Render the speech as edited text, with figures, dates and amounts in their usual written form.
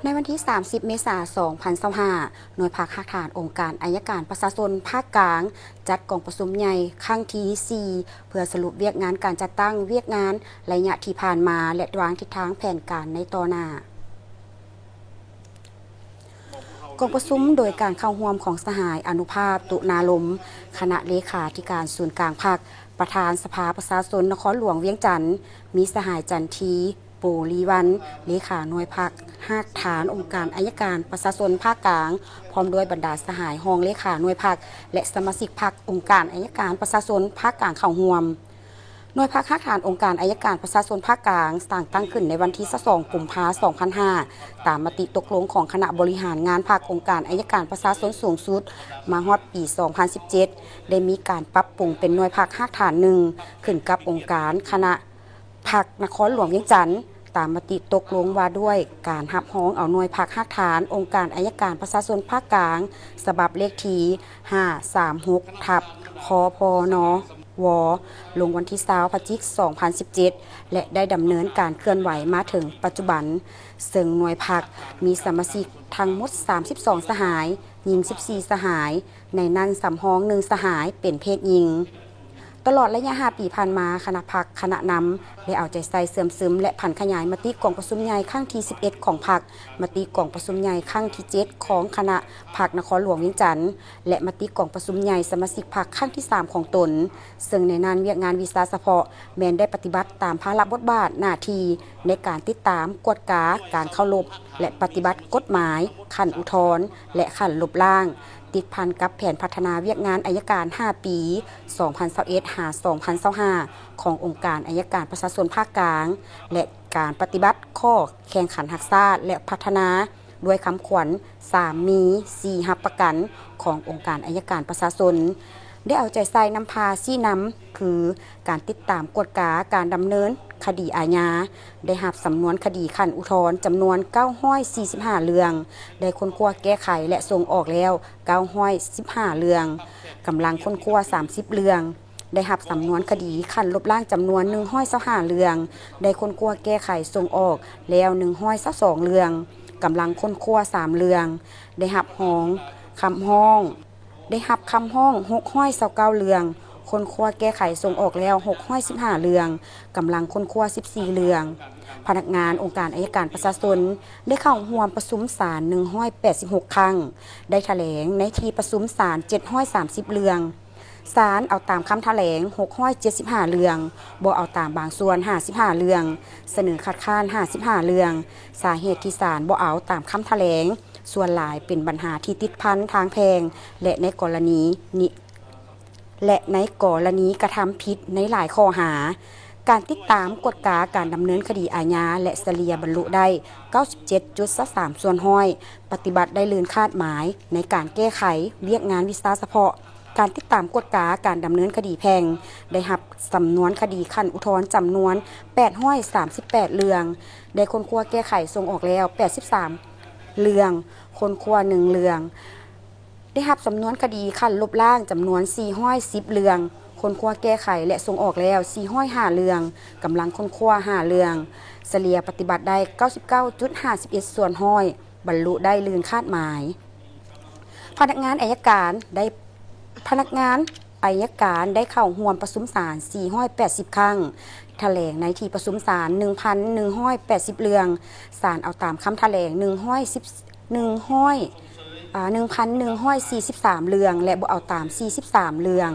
ในวันที่ 30 เมษายน 2025 หน่วยภาคฐานองค์การอัยการประชาชนภาคกลางจัดกองประชุมใหญ่ครั้งที่ 4 เพื่อสรุปเวียกงานการจัดตั้งเวียกงานระยะที่ผ่านมาและวางทิศทางแผนการในต่อหน้ากองประชุมโดยการเข้าร่วมของสหายอนุภาพตุนาลมคณะเลขาธิการศูนย์กลางพรรคประธานสภาประชาชนนครหลวงเวียงจันทร์มีสหายจันทีโปลีวันเลขาหน่วยภาคฐานองค์การอัยการประชาชนภาคกลางพร้อมด้วยบรรดาสหายห้องเลขาหน่วยภาคและสมาชิกภาคองค์การอัยการประชาชนภาคกลางเข้าร่วมหน่วยภาคฐานองค์การอัยการประชาชนภาคกลางสร้างตั้งขึ้นในวันที่2 กุมภาพันธ์ 2005 ตามมติตกลงของคณะบริหารงานภาคองค์การอัยการประชาชนสูงสุดมาฮอดปี 2017 ได้มีการปรับปรุงเป็นหน่วยภาคฐานหนึ่งขึ้นกับองค์การคณะภาคนครหลวงเวียงจันทร์ตามมติตกลงว่าด้วยการรับร้องเอาหน่วยภาคฐานองค์การอัยการประชาชนภาคกลางฉบับเลขที่536ทับคพนวลงวันที่20 พฤศจิกายน 2017 และได้ดำเนินการเคลื่อนไหวมาถึงปัจจุบันซึ่งหน่วยภาคมีสมาชิกทั้งหมด32 สหายหญิง14 สหายในนั้นสำรอง1 สหายเป็นเพศหญิงตลอดระยะ5 ปีผ่านมาคณะพรรคคณะนำได้เอาใจใส่เสริมซึมและผันขยายมติกองประชุมใหญ่ครั้งที่ 11 ของพรรคมติกองประชุมใหญ่ครั้งที่ 7 ของคณะพรรคนครหลวงเวียงจันทร์และมติกองประชุมใหญ่สมาชิกพรรคครั้งที่ 3 ของตนซึ่งในนั้นเวียกงานวิสาเฉพาะแม้นได้ปฏิบัติตามภาระบทบาทหน้าที่ในการติดตามกวดกาการเคารพและปฏิบัติกฎหมายขั้นอุทธรณ์และขั้นลบล้างติดพันกับแผนพัฒนาเวียกงานอัยการ 5 ปี 2021-2025 ขององค์การอัยการประชาชนภาคกลางและการปฏิบัติข้อแข่งขันรักษาและพัฒนาด้วยคำขวัญ3 มี 4 รับประกันขององค์การอัยการประชาชนได้เอาใจใส่นำพาชี้นำคือการติดตามกฎกาการดำเนินคดีอาญาได้รับสำนวนคดีขั้นอุทธรณ์จำนวน945 เรื่องได้ค้นคว้าแก้ไขและส่งออกแล้ว915 เรื่องกำลังค้นคว้า30 เรื่องได้รับสำนวนคดีขั้นลบล้างจำนวน125 เรื่องได้ค้นคว้าแก้ไขส่งออกแล้ว122 เรื่องกำลังค้นคว้า3 เรื่องได้รับคำห้อง629 เรื่องคนคว้าแก้ไขส่งออกแล้ว615 เรื่องกำลังคนคว้า14 เรื่องพนักงานองค์การอัยการประชาชนได้เข้าร่วมประชุมศาล186 ครั้งได้แถลงในที่ประชุมศาล730 เรื่องศาลเอาตามคำแถลง675 เรื่องบ่เอาตามบางส่วน55 เรื่องเสนอคัดค้าน55 เรื่องสาเหตุที่ศาลบ่เอาตามคำแถลงส่วนหลายเป็นปัญหาที่ติดพันทางแพงและในกรณีกระทำผิดในหลายข้อหาการติดตามกฎกาการดำเนินคดีอาญาและเฉลี่ยบรรลุได้ 97.3 ส่วนห้อยปฏิบัติได้ลื่นคาดหมายในการแก้ไขเรียกงานวิสาเฉพาะการติดตามกฎกาการดำเนินคดีแพ่งได้รับสำนวนคดีขั้นอุทธรณ์จำนวน838 เรื่องได้ค้นคว้าแก้ไขส่งออกแล้ว83 เรื่องคนคว้า1 เรื่องได้รับสำนวนคดีขั้นลบล้างจำนวน410 เรื่องคนคว้าแก้ไขและส่งออกแล้ว405 เรื่องกำลังคนคว้า5 เรื่องเฉลี่ยปฏิบัติได้ 99.51 ส่วนห้อยบรรลุได้ลื่นคาดหมายพนักงานอัยการได้เข้าร่วมประชุมศาล480 ครั้งแถลงในที่ประชุมศาล 1,180 เรื่องศาลเอาตามคำแถลง1,143 เรื่องและบ่เอาตาม43 เรื่อง